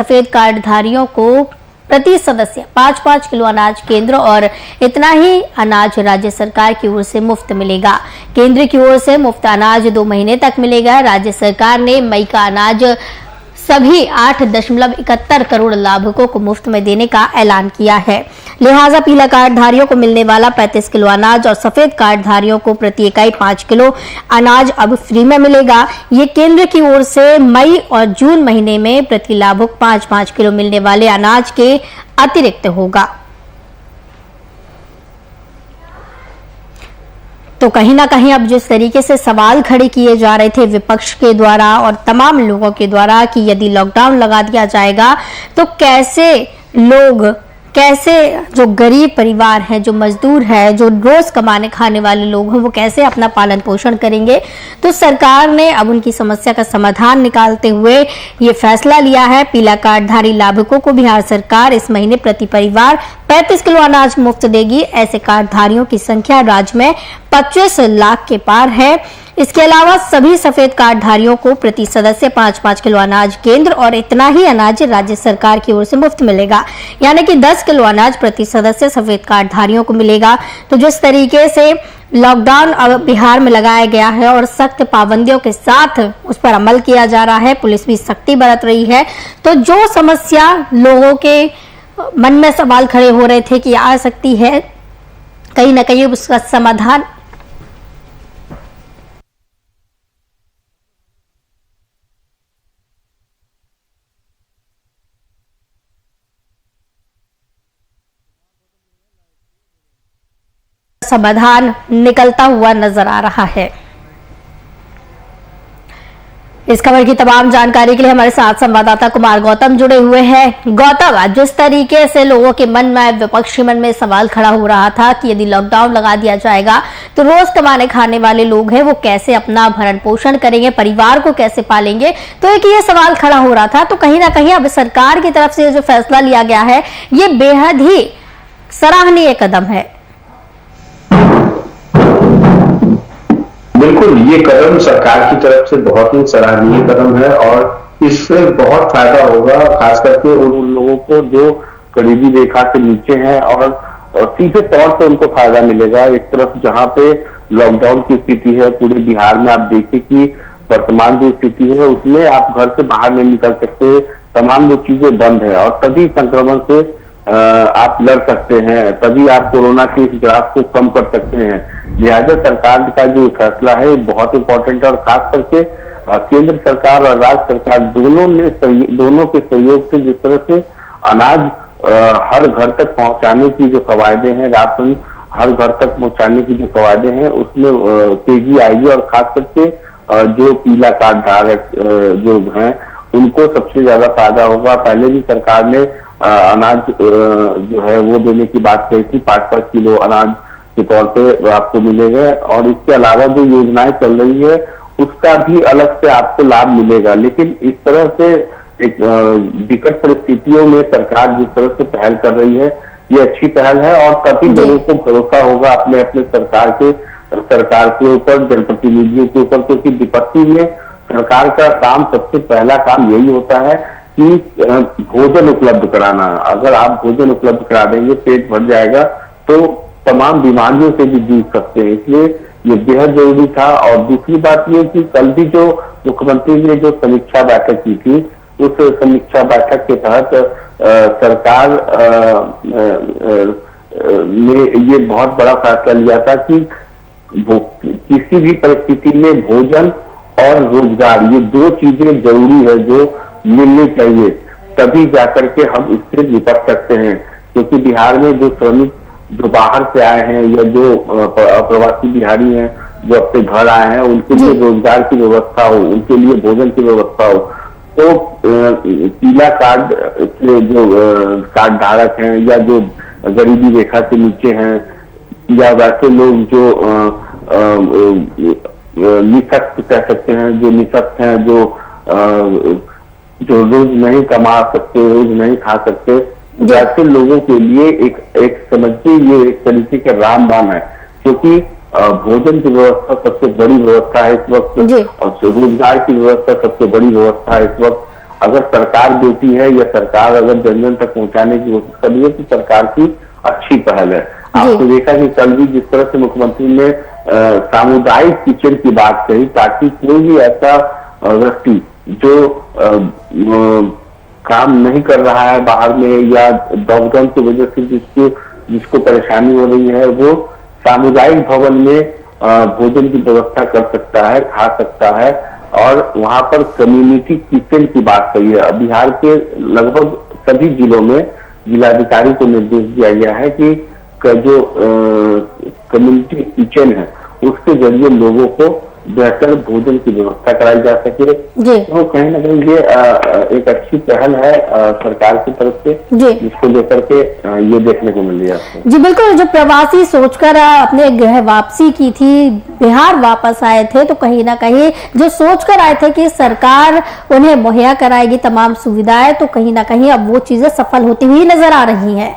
सफेद कार्डधारियों को प्रति सदस्य 5-5 किलो अनाज केंद्र और इतना ही अनाज राज्य सरकार की ओर से मुफ्त मिलेगा। केंद्र की ओर से मुफ्त अनाज 2 महीने तक मिलेगा। राज्य सरकार ने मई का अनाज सभी 8.71 करोड़ लाभुकों को मुफ्त में देने का ऐलान किया है। लिहाजा पीला कार्डधारियों को मिलने वाला 35 किलो अनाज और सफेद कार्डधारियों को प्रति इकाई 5 किलो अनाज अब फ्री में मिलेगा। ये केंद्र की ओर से मई और जून महीने में प्रति लाभुक 5-5 किलो मिलने वाले अनाज के अतिरिक्त होगा। तो कहीं ना कहीं अब जिस तरीके से सवाल खड़े किए जा रहे थे विपक्ष के द्वारा और तमाम लोगों के द्वारा कि यदि लॉकडाउन लगा दिया जाएगा तो कैसे जो गरीब परिवार हैं, जो मजदूर हैं, जो रोज कमाने खाने वाले लोग हैं, वो कैसे अपना पालन पोषण करेंगे। तो सरकार ने अब उनकी समस्या का समाधान निकालते हुए ये फैसला लिया है। पीला कार्डधारी लाभुकों को बिहार सरकार इस महीने प्रति परिवार 35 किलो अनाज मुफ्त देगी। ऐसे कार्डधारियों की संख्या राज्य में 25 लाख के पार है। इसके अलावा सभी सफेद कार्डधारियों को प्रति सदस्य 5-5 किलो अनाज केंद्र और इतना ही अनाज राज्य सरकार की ओर से मुफ्त मिलेगा, यानी कि 10 किलो अनाज प्रति सदस्य सफेद कार्डधारियों को मिलेगा। तो जिस तरीके से लॉकडाउन अब बिहार में लगाया गया है और सख्त पाबंदियों के साथ उस पर अमल किया जा रहा है, पुलिस भी सख्ती बरत रही है, तो जो समस्या लोगों के मन में सवाल खड़े हो रहे थे कि आ सकती है, कहीं ना कहीं उसका समाधान निकलता हुआ नजर आ रहा है। इस खबर की तमाम जानकारी के लिए हमारे साथ संवाददाता कुमार गौतम जुड़े हुए हैं। गौतम, जिस तरीके से लोगों के मन में, विपक्षी मन में सवाल खड़ा हो रहा था कि यदि लॉकडाउन लगा दिया जाएगा तो रोज कमाने खाने वाले लोग हैं वो कैसे अपना भरण पोषण करेंगे, परिवार को कैसे पालेंगे, तो एक ये सवाल खड़ा हो रहा था। तो कहीं ना कहीं अब सरकार की तरफ से जो फैसला लिया गया है ये बेहद ही सराहनीय कदम है। बिल्कुल, ये कदम सरकार की तरफ से बहुत ही सराहनीय कदम है और इससे बहुत फायदा होगा, खास करके उन लोगों को जो गरीबी रेखा के नीचे हैं और सीधे तौर पे उनको फायदा मिलेगा। एक तरफ जहां पे लॉकडाउन की स्थिति है पूरे बिहार में, आप देखिए कि वर्तमान जो स्थिति है उसमें आप घर से बाहर नहीं निकल सकते, तमाम जो चीजें बंद है और तभी संक्रमण से आप लड़ सकते हैं, तभी आप कोरोना के इस ग्राफ को कम कर सकते हैं। लिहाजा सरकार का जो फैसला है बहुत इंपॉर्टेंट है और खास करके केंद्र सरकार और राज्य सरकार दोनों के सहयोग से जिस तरह से अनाज हर घर तक पहुंचाने की जो कवायदे हैं, राशन हर घर तक पहुंचाने की जो कवायदे हैं उसमें तेजी आएगी और खास करके जो पीला कार्ड धारक जो हैं उनको सबसे ज्यादा फायदा होगा। पहले भी सरकार ने अनाज जो है वो देने की बात कही थी, 5-5 किलो अनाज के तौर पे आपको मिलेगा और इसके अलावा जो योजनाएं चल रही है उसका भी अलग से आपको लाभ मिलेगा। लेकिन इस तरह से एक विकट परिस्थितियों में सरकार जिस तरह से पहल कर रही है ये अच्छी पहल है और तभी लोगों को भरोसा होगा अपने अपने सरकार के ऊपर, जनप्रतिनिधियों के ऊपर, क्योंकि विपत्ति में सरकार का काम, सबसे पहला काम यही होता है कि भोजन उपलब्ध कराना। अगर आप भोजन उपलब्ध करा देंगे, पेट भर जाएगा तो तमाम बीमारियों से भी जूझ सकते हैं, इसलिए ये बेहद जरूरी था। और दूसरी बात ये कि कल भी जो मुख्यमंत्री ने जो समीक्षा बैठक की थी उस समीक्षा बैठक के तहत सरकार ने ये बहुत बड़ा फैसला लिया था कि किसी भी परिस्थिति में भोजन और रोजगार, ये 2 चीजें जरूरी है जो मिलनी चाहिए, तभी जाकर के हम इससे निपट सकते हैं। क्योंकि बिहार में जो श्रमिक जो बाहर से आए हैं या जो प्रवासी बिहारी हैं जो अपने घर आए हैं उनके लिए रोजगार की व्यवस्था हो, उनके लिए भोजन की व्यवस्था हो, तो पीला कार्ड के जो कार्ड धारक हैं या जो गरीबी रेखा के नीचे हैं या वैसे लोग जो निशक्त कह सकते हैं, जो निशक्त हैं, जो रोज नहीं कमा सकते, रोज नहीं खा सकते, वैसे लोगों के लिए एक समझिए ये एक तरीके का रामबाण है, क्योंकि भोजन की व्यवस्था सबसे बड़ी व्यवस्था है इस वक्त और रोजगार की व्यवस्था सबसे बड़ी व्यवस्था है इस वक्त। अगर सरकार देती है या सरकार अगर जन जन तक पहुंचाने की कोशिश कर रही है तो सरकार की अच्छी पहल है। आपने देखा कि कल भी जिस तरह से मुख्यमंत्री ने सामुदायिक किचन की बात कही, ताकि कोई भी ऐसा व्यक्ति जो काम नहीं कर रहा है बाहर में या लॉकडाउन की वजह से जिसको परेशानी हो रही है, वो सामुदायिक भवन में भोजन की व्यवस्था कर सकता है, खा सकता है। और वहां पर कम्युनिटी किचन की बात कही है। बिहार के लगभग सभी जिलों में जिलाधिकारी को निर्देश दिया गया है कि जो कम्युनिटी किचन है उसके जरिए लोगों को बेहतर भोजन की व्यवस्था कराई जा सके। तो कहीं ना कहीं ये एक अच्छी पहल है सरकार की तरफ से, जिसको लेकर के ये देखने को मिल रही है। जी बिल्कुल, जो प्रवासी सोचकर अपने गृह वापसी की थी, बिहार वापस आए थे, तो कहीं ना कहीं जो सोचकर आए थे कि सरकार उन्हें मुहैया कराएगी तमाम सुविधाएं, तो कहीं ना कहीं अब वो चीजें सफल होती हुई नजर आ रही हैं।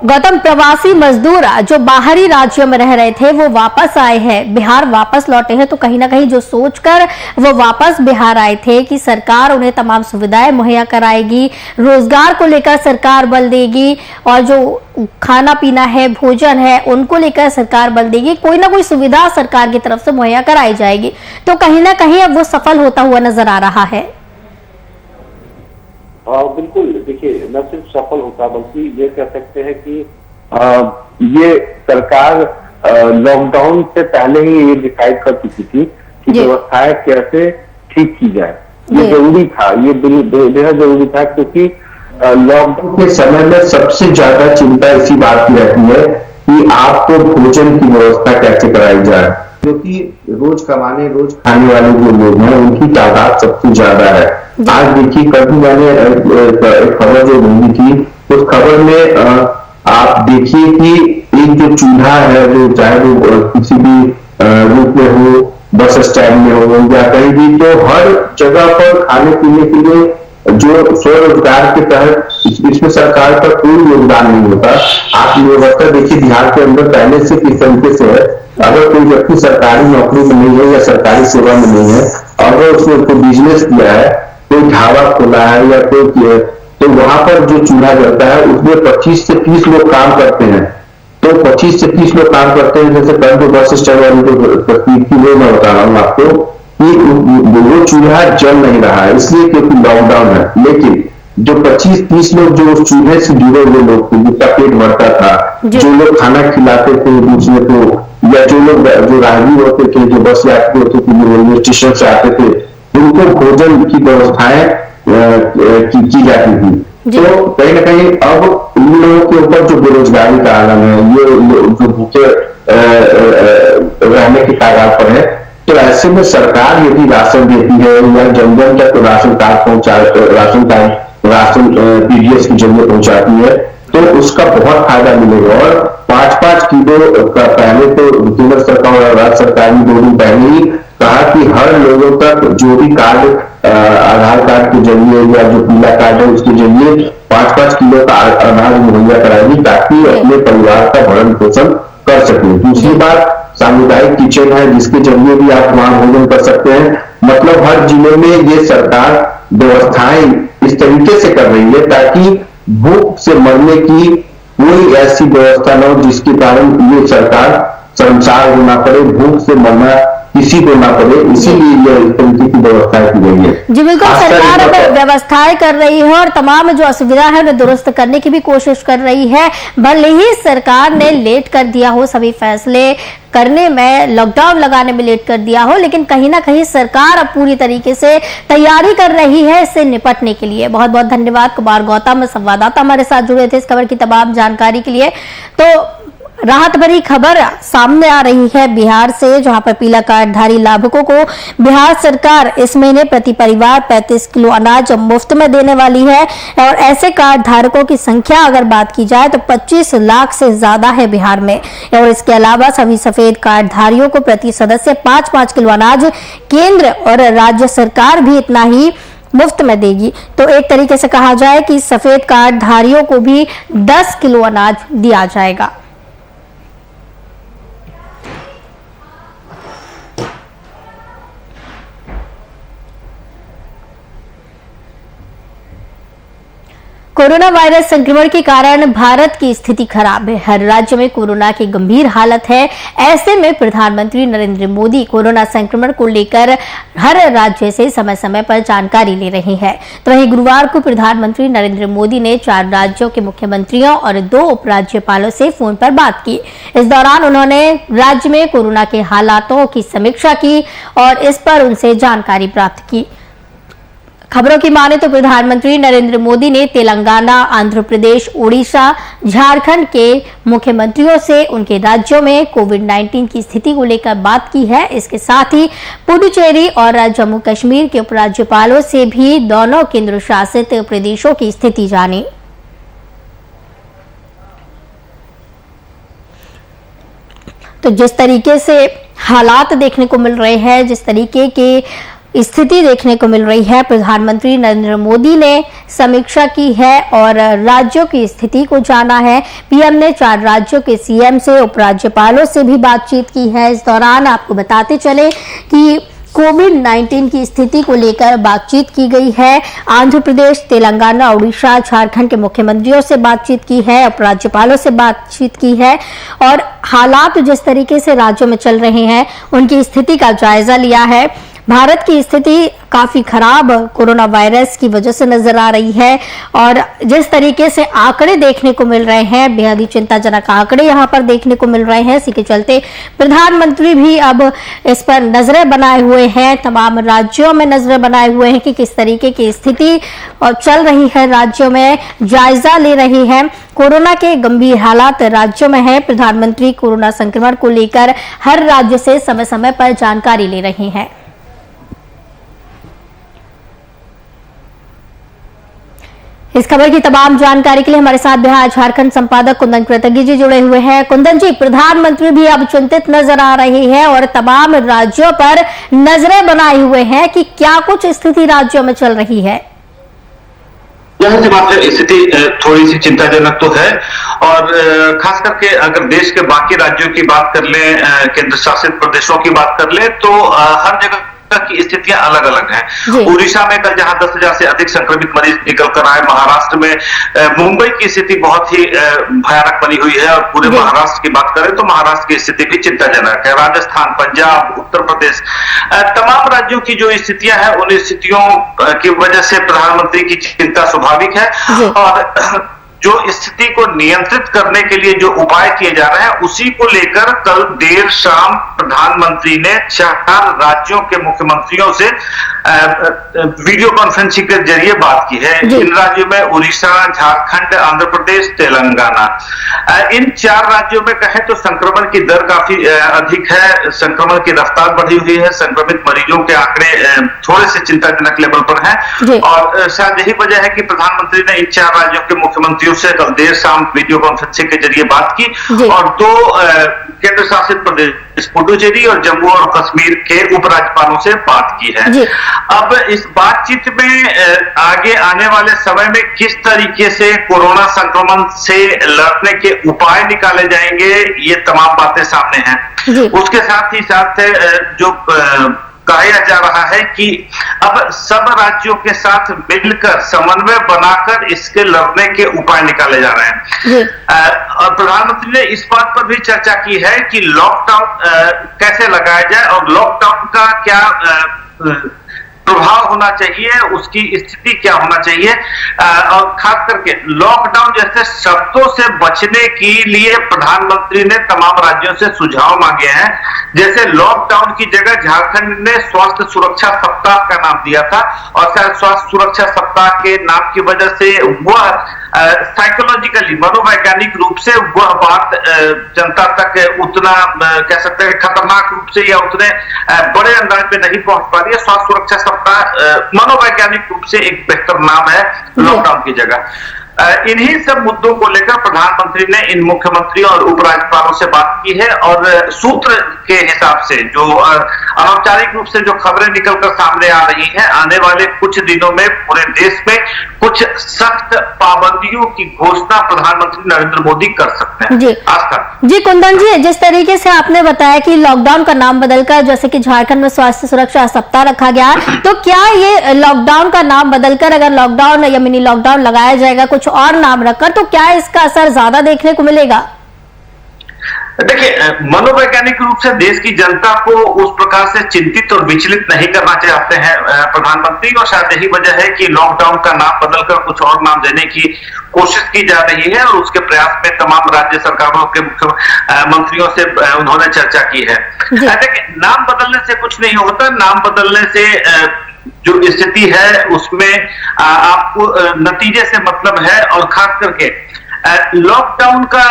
गौतम, प्रवासी मजदूर जो बाहरी राज्यों में रह रहे थे वो वापस आए हैं, बिहार वापस लौटे हैं, तो कहीं ना कहीं जो सोचकर वो वापस बिहार आए थे कि सरकार उन्हें तमाम सुविधाएं मुहैया कराएगी, रोजगार को लेकर सरकार बल देगी, और जो खाना पीना है, भोजन है, उनको लेकर सरकार बल देगी, कोई ना कोई सुविधा सरकार की तरफ से मुहैया कराई जाएगी, तो कहीं ना कहीं अब वो सफल होता हुआ नजर आ रहा है। बिल्कुल, देखिए, न सिर्फ सफल होता बल्कि ये कह सकते हैं कि ये सरकार लॉकडाउन से पहले ही ये डिसाइड कर चुकी थी कि व्यवस्थाएं कैसे ठीक की जाए। ये जरूरी था, ये बेहद जरूरी था, क्योंकि लॉकडाउन के समय में सबसे ज्यादा चिंता इसी बात की रहती है कि आपको भोजन की व्यवस्था कैसे कराई जाए, क्योंकि रोज कमाने रोज खाने वाले जो लोग हैं उनकी तादाद सबसे ज्यादा है। आज देखिए, कभी मैंने एक खबर जो ढूंढी थी, उस खबर में आप देखिए कि एक जो चूल्हा है, जो चाहे वो किसी भी रूप में हो, बस स्टैंड में हो या कहीं भी, तो हर जगह पर खाने पीने के लिए जो स्वरोजगार के तहत इसमें सरकार का कोई योगदान नहीं होता। आप ये व्यवस्था देखिए बिहार के अंदर पहले से किस तरीके से है। अगर कोई व्यक्ति सरकारी नौकरी में नहीं है या सरकारी सेवा में नहीं है, अगर उसने कोई बिजनेस किया है, कोई ढाबा खोला है या कोई, तो वहां पर जो चूल्हा जलता है उसमें 25 से 30 लोग काम करते हैं। तो 25 से 30 लोग काम करते हैं। जैसे कल जो बस स्टैंड वाली जो तस्वीर की वो मैं बता रहा हूँ आपको कि वो चूल्हा जल नहीं रहा है, इसलिए क्योंकि लॉकडाउन है। लेकिन जो 25-30 लोग जो उस चूल्हे से जुड़े हुए लोग थे, जिसका पेट भरता था, जो लोग खाना खिलाते थे दूसरे को, या जो लोग जो राहगीर होते थे, जो बस यात्री होते थे, जो रेलवे स्टेशन से आते थे, उनको भोजन की व्यवस्थाएं की जाती थी। तो कहीं ना कहीं अब इन लोगों के ऊपर जो बेरोजगारी का आलम है, ये जो भूखे रहने की तादाद पर है, तो ऐसे में सरकार यदि राशन देती है या जन जन तक राशन कार्ड राशन पीडीएस के जरिए पहुंचाती है, तो उसका बहुत फायदा मिलेगा। और 5-5 किलो का पहले तो केंद्र सरकार और राज्य सरकार ने 2 दिन पहले ही कहा कि हर लोगों तक जो भी कार्ड आधार कार्ड के जरिए या जो पीला कार्ड है उसके जरिए 5-5 किलो का अनाज मुहैया कराएगी, ताकि अपने परिवार का भरण पोषण कर सके। दूसरी बात, सामुदायिक किचन है, जिसके जरिए भी आप वहां भोजन कर सकते हैं। मतलब हर जिले में ये सरकार व्यवस्थाएं इस तरीके से कर रही है ताकि भूख से मरने की कोई ऐसी व्यवस्था न हो जिसके कारण ये सरकार संसार होना पड़े, भूख से मरना किसी को ना पड़े, इसीलिए ये इस तरीके की व्यवस्थाएं की गई है। जी बिल्कुल, सरकार अब व्यवस्थाएं कर रही है और तमाम जो असुविधा है उन्हें दुरुस्त करने की भी कोशिश कर रही है। भले ही सरकार ने लेट कर दिया हो सभी फैसले करने में, लॉकडाउन लगाने में लेट कर दिया हो, लेकिन कहीं ना कहीं सरकार अब पूरी तरीके से तैयारी कर रही है इससे निपटने के लिए। बहुत बहुत धन्यवाद कुमार गौतम, संवाददाता हमारे साथ जुड़े थे इस खबर की तमाम जानकारी के लिए। तो राहत भरी खबर सामने आ रही है बिहार से, जहां पर पीला कार्डधारी लाभुकों को बिहार सरकार इस महीने प्रति परिवार 35 किलो अनाज मुफ्त में देने वाली है। और ऐसे कार्ड धारकों की संख्या अगर बात की जाए तो 25 लाख से ज्यादा है बिहार में। और इसके अलावा सभी सफेद कार्डधारियों को प्रति सदस्य 5-5 किलो अनाज केंद्र और राज्य सरकार भी इतना ही मुफ्त में देगी। तो एक तरीके से कहा जाए कि सफेद कार्डधारियों को भी 10 किलो अनाज दिया जाएगा। कोरोना वायरस संक्रमण के कारण भारत की स्थिति खराब है। हर राज्य में कोरोना की गंभीर हालत है। ऐसे में प्रधानमंत्री नरेंद्र मोदी कोरोना संक्रमण को लेकर हर राज्य से समय समय पर जानकारी ले रहे हैं। तो वहीं गुरुवार को प्रधानमंत्री नरेंद्र मोदी ने 4 राज्यों के मुख्यमंत्रियों और 2 उपराज्यपालों से फोन पर बात की। इस दौरान उन्होंने राज्य में कोरोना के हालातों की समीक्षा की और इस पर उनसे जानकारी प्राप्त की। खबरों की माने तो प्रधानमंत्री नरेंद्र मोदी ने तेलंगाना, आंध्र प्रदेश, ओडिशा, झारखंड के मुख्यमंत्रियों से उनके राज्यों में कोविड-19 की स्थिति को लेकर बात की है। इसके साथ ही पुडुचेरी और जम्मू कश्मीर के उपराज्यपालों से भी दोनों केंद्र शासित प्रदेशों की स्थिति जानी। तो जिस तरीके से हालात देखने को मिल रहे हैं, जिस तरीके के स्थिति देखने को मिल रही है, प्रधानमंत्री नरेंद्र मोदी ने समीक्षा की है और राज्यों की स्थिति को जाना है। पीएम ने 4 राज्यों के सीएम से, उपराज्यपालों से भी बातचीत की है। इस दौरान आपको बताते चले कि कोविड-19 की स्थिति को लेकर बातचीत की गई है। आंध्र प्रदेश, तेलंगाना, उड़ीसा, झारखंड के मुख्यमंत्रियों से बातचीत की है, उपराज्यपालों से बातचीत की है और हालात जिस तरीके से राज्यों में चल रहे हैं उनकी स्थिति का जायजा लिया है। भारत की स्थिति काफी खराब कोरोना वायरस की वजह से नजर आ रही है और जिस तरीके से आंकड़े देखने को मिल रहे हैं, बेहद ही चिंताजनक आंकड़े यहां पर देखने को मिल रहे हैं। इसी के चलते प्रधानमंत्री भी अब इस पर नजरें बनाए हुए हैं, तमाम राज्यों में नजरें बनाए हुए हैं कि किस तरीके की स्थिति चल रही है, राज्यों में जायजा ले रही है। कोरोना के गंभीर हालात राज्यों में है। प्रधानमंत्री कोरोना संक्रमण को लेकर हर राज्य से समय समय पर जानकारी ले रहे हैं। इस खबर की तमाम जानकारी के लिए हमारे साथ बिहार झारखंड संपादक कुंदन कृतज्ञ जी जुड़े हुए हैं। कुंदन जी, प्रधानमंत्री भी अब चिंतित नजर आ रहे हैं और तमाम राज्यों पर नजरें बनाए हुए हैं कि क्या कुछ स्थिति राज्यों में चल रही है। जाहिर सी बात है, स्थिति थोड़ी सी चिंताजनक तो है और खास करके अगर देश के बाकी राज्यों की बात कर लें, केंद्र शासित प्रदेशों की बात कर लें तो हर जगह की स्थितियां अलग अलग हैं। उड़ीसा में कल जहां 10,000 से अधिक संक्रमित मरीज निकल कर आए, महाराष्ट्र में मुंबई की स्थिति बहुत ही भयानक बनी हुई है और पूरे महाराष्ट्र की बात करें तो महाराष्ट्र की स्थिति भी चिंताजनक है। राजस्थान, पंजाब, उत्तर प्रदेश, तमाम राज्यों की जो स्थितियां हैं उन स्थितियों की वजह से प्रधानमंत्री की चिंता स्वाभाविक है और जो स्थिति को नियंत्रित करने के लिए जो उपाय किए जा रहे हैं उसी को लेकर कल देर शाम प्रधानमंत्री ने 4 राज्यों के मुख्यमंत्रियों से वीडियो कॉन्फ्रेंसिंग के जरिए बात की है। इन राज्यों में उड़ीसा, झारखंड, आंध्र प्रदेश, तेलंगाना, इन 4 राज्यों में कहें तो संक्रमण की दर काफी अधिक है, संक्रमण की रफ्तार बढ़ी हुई है, संक्रमित मरीजों के आंकड़े थोड़े से चिंताजनक लेवल पर हैं और शायद यही वजह है कि प्रधानमंत्री ने इन 4 राज्यों के मुख्यमंत्रियों से कल देर शाम वीडियो कॉन्फ्रेंसिंग के जरिए बात की और 2 केंद्र शासित प्रदेश पुडुचेरी और जम्मू और कश्मीर के उपराज्यपालों से बात की है। अब इस बातचीत में आगे आने वाले समय में किस तरीके से कोरोना संक्रमण से लड़ने के उपाय निकाले जाएंगे, ये तमाम बातें सामने हैं। उसके साथ ही साथ जो कहा जा रहा है कि अब सब राज्यों के साथ मिलकर समन्वय बनाकर इसके लड़ने के उपाय निकाले जा रहे हैं और प्रधानमंत्री ने इस बात पर भी चर्चा की है कि लॉकडाउन कैसे लगाया जाए और लॉकडाउन का क्या प्रभाव होना चाहिए, उसकी स्थिति क्या होना चाहिए और खास करके लॉकडाउन जैसे शब्दों से बचने के लिए प्रधानमंत्री ने तमाम राज्यों से सुझाव मांगे हैं। जैसे लॉकडाउन की जगह झारखंड ने स्वास्थ्य सुरक्षा सप्ताह का नाम दिया था और शायद स्वास्थ्य सुरक्षा सप्ताह के नाम की वजह से वह साइकोलॉजिकली मनोवैज्ञानिक रूप से वह बात जनता तक उतना कह सकते हैं खतरनाक रूप से या उतने बड़े अंदाज में नहीं पहुंच पा रही है। स्वास्थ्य सुरक्षा सप्ताह मनोवैज्ञानिक रूप से एक बेहतर नाम है लॉकडाउन की जगह। इन्हीं सब मुद्दों को लेकर प्रधानमंत्री ने इन मुख्यमंत्रियों और उपराज्यपालों से बात की है और सूत्र के हिसाब से जो अनौपचारिक रूप से जो खबरें निकलकर सामने आ रही हैं, आने वाले कुछ दिनों में पूरे देश में कुछ सख्त पाबंदियों की घोषणा प्रधानमंत्री नरेंद्र मोदी कर सकते हैं। जी जी कुंदन जी, जिस तरीके से आपने बताया कि लॉकडाउन का नाम बदलकर जैसे कि झारखंड में स्वास्थ्य सुरक्षा सप्ताह रखा गया, तो क्या ये लॉकडाउन का नाम बदलकर अगर लॉकडाउन या मिनी लॉकडाउन लगाया जाएगा कुछ और नाम रखकर, तो क्या इसका असर ज्यादा देखने को मिलेगा? देखिए, मनोवैज्ञानिक रूप से देश की जनता को उस प्रकार से चिंतित और विचलित नहीं करना चाहते हैं प्रधानमंत्री, और शायद यही वजह है कि लॉकडाउन का नाम बदलकर कुछ और नाम देने की कोशिश की जा रही है और उसके प्रयास में तमाम राज्य सरकारों के मुख्यमंत्रियों से उन्होंने चर्चा की है। देखिए, नाम बदलने से कुछ नहीं होता, नाम बदलने से जो स्थिति है उसमें आपको नतीजे से मतलब है। और खास करके लॉकडाउन का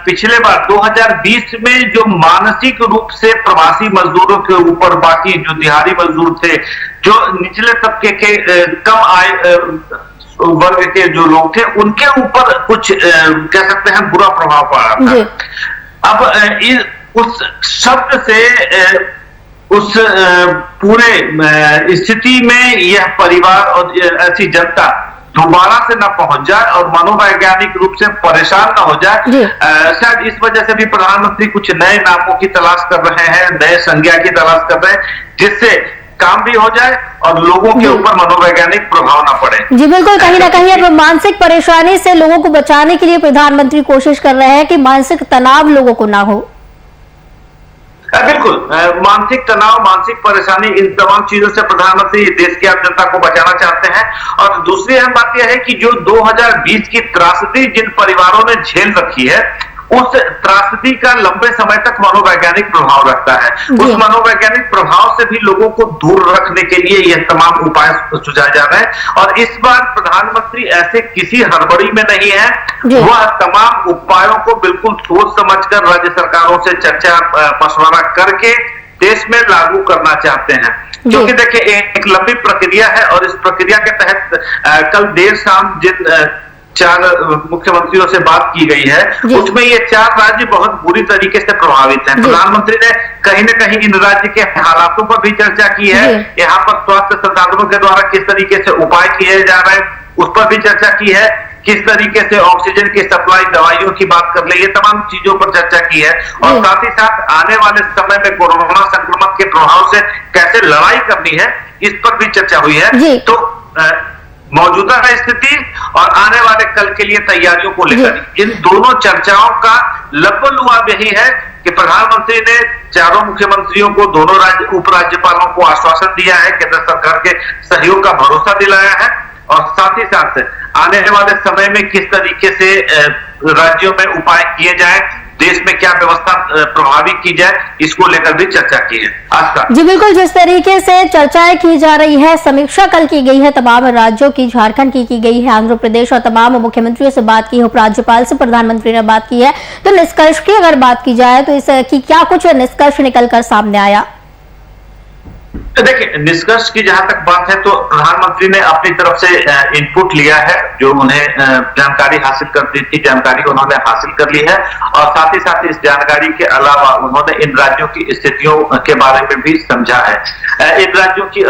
पिछले बार 2020 में जो मानसिक रूप से प्रवासी मजदूरों के ऊपर, बाकी जो दिहाड़ी मजदूर थे, जो निचले तबके के कम आय वर्ग के जो लोग थे, उनके ऊपर कुछ कह सकते हैं बुरा प्रभाव पड़ा था। अब उस शब्द से उस पूरे स्थिति में यह परिवार और ऐसी जनता दोबारा से न पहुंच जाए और मनोवैज्ञानिक रूप से परेशान न हो जाए। शायद इस वजह से भी प्रधानमंत्री कुछ नए नामों की तलाश कर रहे हैं, नए संज्ञा की तलाश कर रहे हैं, जिससे काम भी हो जाए और लोगों के ऊपर मनोवैज्ञानिक प्रभाव ना पड़े। जी बिल्कुल, कहीं ना कहीं अब मानसिक परेशानी से लोगों को बचाने के लिए प्रधानमंत्री कोशिश कर रहे हैं कि मानसिक तनाव लोगों को ना हो। बिल्कुल, मानसिक तनाव, मानसिक परेशानी, इन तमाम चीजों से प्रधानमंत्री देश की आम जनता को बचाना चाहते हैं। और दूसरी अहम बात यह है कि जो 2020 की त्रासदी जिन परिवारों ने झेल रखी है, उस त्रासदी का लंबे समय तक मनोवैज्ञानिक प्रभाव रखता है। उस मनोवैज्ञानिक प्रभाव से भी लोगों को दूर रखने के लिए यह तमाम उपाय सुझाए जा रहे हैं। और इस बार प्रधानमंत्री ऐसे किसी हड़बड़ी में नहीं है, वह तमाम उपायों को बिल्कुल सोच समझकर राज्य सरकारों से चर्चा मशवरा करके देश में लागू करना चाहते हैं। क्योंकि देखिए, एक लंबी प्रक्रिया है और इस प्रक्रिया के तहत कल देर शाम जिन 4 मुख्यमंत्रियों से बात की गई है, उसमें ये 4 राज्य बहुत बुरी तरीके से प्रभावित हैं। प्रधानमंत्री ने कहीं न कहीं इन राज्य के हालातों पर भी चर्चा की है, यहाँ पर स्वास्थ्य संसाधनों के द्वारा किस तरीके से उपाय किए जा रहे हैं उस पर भी चर्चा की है, किस तरीके से ऑक्सीजन की सप्लाई, दवाइयों की बात कर ले, ये तमाम चीजों पर चर्चा की है। और साथ ही साथ आने वाले समय में कोरोना संक्रमण के प्रभाव से कैसे लड़ाई करनी है, इस पर भी चर्चा हुई है। तो मौजूदा स्थिति और आने वाले कल के लिए तैयारियों को लेकर इन दोनों चर्चाओं का लबोलुआब यही है कि प्रधानमंत्री ने चारों मुख्यमंत्रियों को, दोनों उपराज्यपालों को आश्वासन दिया है, केंद्र सरकार के सहयोग का भरोसा दिलाया है और साथ ही साथ आने वाले समय में किस तरीके से राज्यों में उपाय किए जाए, देश में क्या व्यवस्था प्रभावी की जाए, इसको लेकर भी चर्चा की है। आज जी बिल्कुल, जिस तरीके से चर्चाएं की जा रही है, समीक्षा कल की गई है तमाम राज्यों की, झारखंड की गई है, आंध्र प्रदेश और तमाम मुख्यमंत्रियों से बात की है, उपराज्यपाल से प्रधानमंत्री ने बात की है, तो निष्कर्ष की अगर बात की जाए तो इसकी क्या कुछ निष्कर्ष निकलकर सामने आया? देखिए, निष्कर्ष की जहां तक बात है तो प्रधानमंत्री ने अपनी तरफ से इनपुट लिया है, जो उन्हें जानकारी हासिल करनी थी, जानकारी उन्होंने हासिल कर ली है। और साथ ही साथ इस जानकारी के अलावा उन्होंने इन राज्यों की स्थितियों के बारे में भी समझा है, इन राज्यों की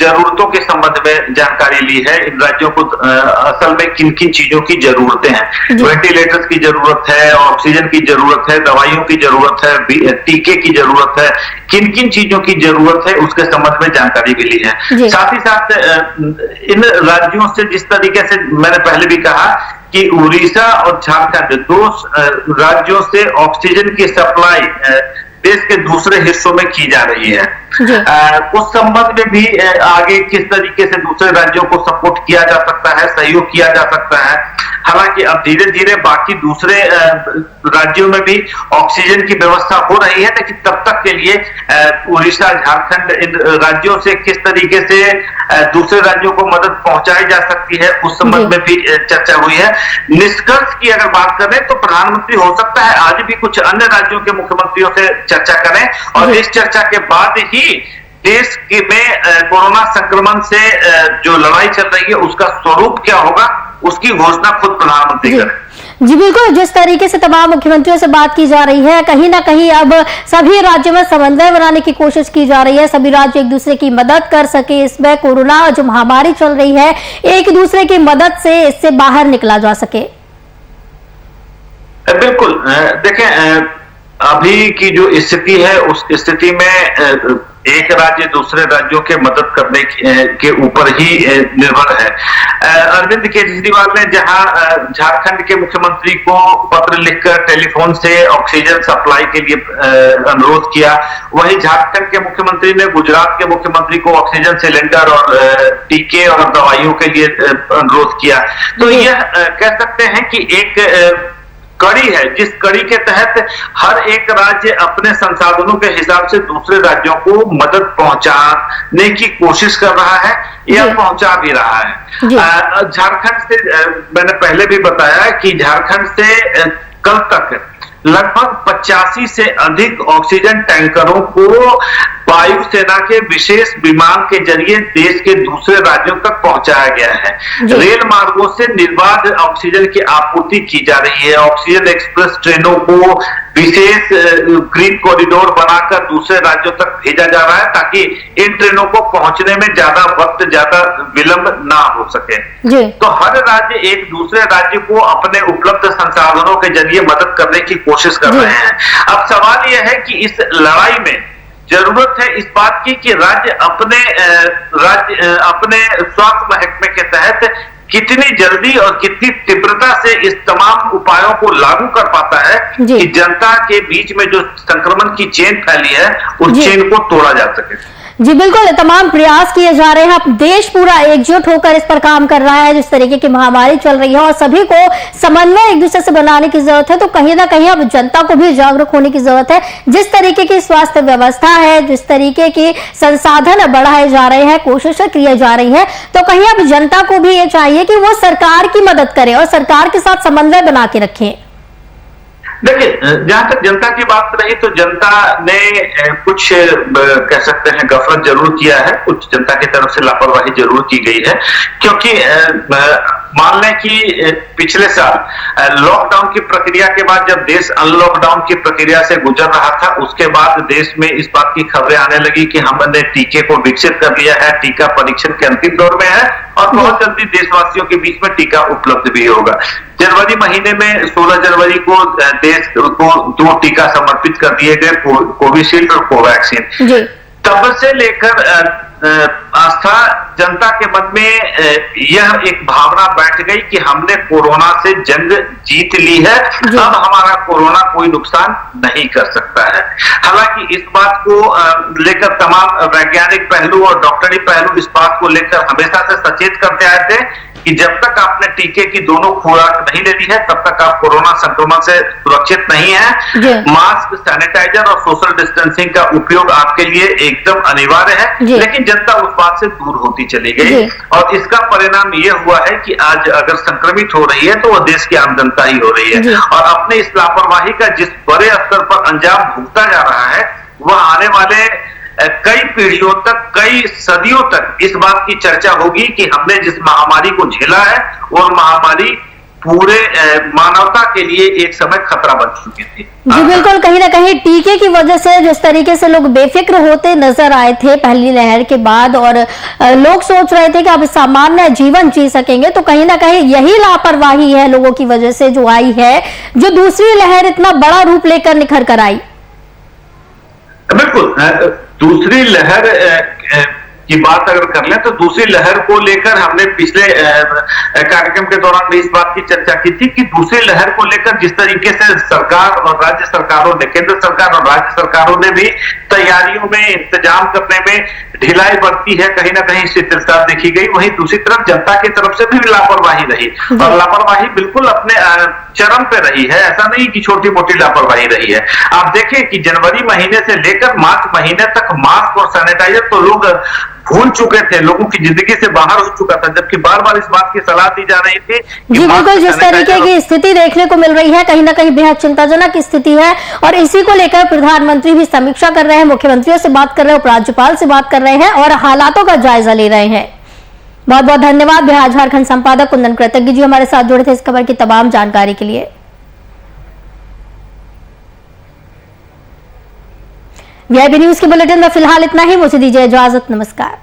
जरूरतों के संबंध में जानकारी ली है। इन राज्यों को असल में किन किन चीजों की जरूरतें हैं, वेंटिलेटर्स की जरूरत है, ऑक्सीजन की जरूरत है, दवाइयों की जरूरत है, टीके की जरूरत है, किन किन चीजों की जरूरत है उसके संबंध में जानकारी भी ली है। साथ ही साथ इन राज्यों से, जिस तरीके से मैंने पहले भी कहा कि उड़ीसा और झारखंड 2 राज्यों से ऑक्सीजन की सप्लाई देश के दूसरे हिस्सों में की जा रही है, उस संबंध में भी आगे किस तरीके से दूसरे राज्यों को सपोर्ट किया जा सकता है, सहयोग किया जा सकता है। हालांकि अब धीरे धीरे बाकी दूसरे राज्यों में भी ऑक्सीजन की व्यवस्था हो रही है, लेकिन तब तक के लिए उड़ीसा, झारखंड, इन राज्यों से किस तरीके से दूसरे राज्यों को मदद पहुंचाई जा सकती है उस संबंध में भी चर्चा हुई है। निष्कर्ष की अगर बात करें तो प्रधानमंत्री हो सकता है आज भी कुछ अन्य राज्यों के मुख्यमंत्रियों से चर्चा करें और इस चर्चा के बाद ही देश में कोरोना संक्रमण से जो लड़ाई चल रही है उसका स्वरूप क्या होगा उसकी घोषणा खुद प्रधानमंत्री करें। जी बिल्कुल, जिस तरीके से तमाम मुख्यमंत्रियों से बात की जा रही है, कहीं ना कहीं अब सभी राज्यों में समन्वय बनाने की कोशिश की जा रही है, सभी राज्य एक दूसरे की मदद कर सके, इसमें कोरोना जो महामारी चल रही है एक दूसरे की मदद से इससे बाहर निकला जा सके। बिल्कुल, देखें अभी की जो स्थिति है उस स्थिति में एक राज्य दूसरे राज्यों के मदद करने के ऊपर ही निर्भर है। अरविंद केजरीवाल ने जहां झारखंड के मुख्यमंत्री को पत्र लिखकर टेलीफोन से ऑक्सीजन सप्लाई के लिए अनुरोध किया, वहीं झारखंड के मुख्यमंत्री ने गुजरात के मुख्यमंत्री को ऑक्सीजन सिलेंडर और टीके और दवाइयों के लिए अनुरोध किया। तो यह कह सकते हैं कि एक कड़ी है जिस कड़ी के तहत हर एक राज्य अपने संसाधनों के हिसाब से दूसरे राज्यों को मदद पहुंचाने की कोशिश कर रहा है या पहुंचा भी रहा है। झारखंड से मैंने पहले भी बताया कि झारखंड से कल तक लगभग 85 से अधिक ऑक्सीजन टैंकरों को वायुसेना के विशेष विमान के जरिए देश के दूसरे राज्यों तक पहुंचाया गया है। रेल मार्गों से निर्बाध ऑक्सीजन की आपूर्ति की जा रही है। ऑक्सीजन एक्सप्रेस ट्रेनों को विशेष ग्रीन कॉरिडोर बनाकर दूसरे राज्यों तक भेजा जा रहा है ताकि इन ट्रेनों को पहुंचने में ज्यादा वक्त, ज्यादा विलंब ना हो सके। तो हर राज्य एक दूसरे राज्य को अपने उपलब्ध संसाधनों के जरिए मदद करने की कोशिश कर रहे हैं। अब सवाल यह है कि इस लड़ाई में जरूरत है इस बात की कि राज्य अपने स्वास्थ्य महकमे के तहत कितनी जल्दी और कितनी तीव्रता से इस तमाम उपायों को लागू कर पाता है कि जनता के बीच में जो संक्रमण की चेन फैली है उस चेन को तोड़ा जा सके। जी बिल्कुल, तमाम प्रयास किए जा रहे हैं। अब देश पूरा एकजुट होकर इस पर काम कर रहा है। जिस तरीके की महामारी चल रही है और सभी को समन्वय एक दूसरे से बनाने की जरूरत है, तो कहीं ना कहीं अब जनता को भी जागरूक होने की जरूरत है। जिस तरीके की स्वास्थ्य व्यवस्था है, जिस तरीके की संसाधन बढ़ाए जा रहे हैं, कोशिशें की जा रही है, तो कहीं अब जनता को भी ये चाहिए कि वो सरकार की मदद करे और सरकार के साथ समन्वय बना के रखें। देखिए, जहां तक जनता की बात रही तो जनता ने कुछ कह सकते हैं गफलत जरूर किया है, कुछ जनता की तरफ से लापरवाही जरूर की गई है, क्योंकि मान लें कि पिछले साल लॉकडाउन की प्रक्रिया के बाद जब देश अनलॉकडाउन की प्रक्रिया से गुजर रहा था, उसके बाद देश में इस बात की खबरें आने लगी कि हमने टीके को विकसित कर लिया है, टीका परीक्षण के अंतिम दौर में है और बहुत जल्दी देशवासियों के बीच में टीका उपलब्ध भी होगा। जनवरी महीने में 16 जनवरी को देश को 2 टीका समर्पित कर दिए गए, कोविशील्ड और कोवैक्सीन। तब से लेकर आस्था जनता के मन में यह एक भावना बैठ गई कि हमने कोरोना से जंग जीत ली है, अब हमारा कोरोना कोई नुकसान नहीं कर सकता है। हालांकि इस बात को लेकर तमाम वैज्ञानिक पहलू और डॉक्टरी पहलू इस बात को लेकर हमेशा से सचेत करते आए थे कि जब तक आपने टीके की दोनों खुराक नहीं ले ली है तब तक आप कोरोना संक्रमण से सुरक्षित नहीं है। मास्क, सैनिटाइजर और सोशल डिस्टेंसिंग का उपयोग आपके लिए एकदम अनिवार्य है, लेकिन जनता उस बात से दूर होती चली गई और इसका परिणाम यह हुआ है कि आज अगर संक्रमित हो रही है तो वह देश की आम जनता ही हो रही है और अपने इस लापरवाही का जिस बड़े स्तर पर अंजाम भुगता जा रहा है वह आने वाले कई पीढ़ियों तक, कई सदियों तक इस बात की चर्चा होगी कि हमने जिस महामारी को झेला है वो महामारी पूरे मानवता के लिए एक समय खतरा बन चुकी थी। जी बिल्कुल, कहीं ना कहीं टीके की वजह से जिस तरीके से लोग बेफिक्र होते नजर आए थे पहली लहर के बाद और लोग सोच रहे थे कि अब सामान्य जीवन जी सकेंगे, तो कहीं ना कहीं यही लापरवाही है लोगों की वजह से जो आई है, जो दूसरी लहर इतना बड़ा रूप लेकर निखर कर आई। बिल्कुल, दूसरी लहर की बात अगर कर लें तो दूसरी लहर को लेकर हमने पिछले कार्यक्रम के दौरान भी इस बात की चर्चा की थी कि दूसरी लहर को लेकर जिस तरीके से सरकार और राज्य सरकारों ने, केंद्र सरकार और राज्य सरकारों ने भी तैयारियों में, इंतजाम करने में ढिलाई बढ़ती है, कहीं ना कहीं शिथिलता देखी गई, वहीं दूसरी तरफ जनता की तरफ से भी लापरवाही रही और लापरवाही बिल्कुल अपने चरम पे रही है। ऐसा नहीं कि छोटी मोटी लापरवाही रही है। आप देखें कि जनवरी महीने से लेकर मार्च महीने तक मास्क और सैनिटाइजर तो लोग भूल चुके थे, लोगों की जिंदगी से बाहर हो चुका था, जबकि बार बार इस बात की सलाह दी जा रही थी कि जी बिल्कुल, जिस तरीके की स्थिति देखने को मिल रही है कहीं ना कहीं बेहद चिंताजनक स्थिति है और इसी को लेकर प्रधानमंत्री भी समीक्षा कर रहे हैं, मुख्यमंत्रियों से बात कर रहे हैं, उपराज्यपाल से बात कर रहे हैं और हालातों का जायजा ले रहे हैं। बहुत बहुत धन्यवाद। बिहार झारखंड संपादक कुंदन कृतज्ञ जी हमारे साथ जुड़े थे इस खबर की तमाम जानकारी के लिए। वीआईबी न्यूज के बुलेटिन में फिलहाल इतना ही, मुझे दीजिए इजाजत, नमस्कार।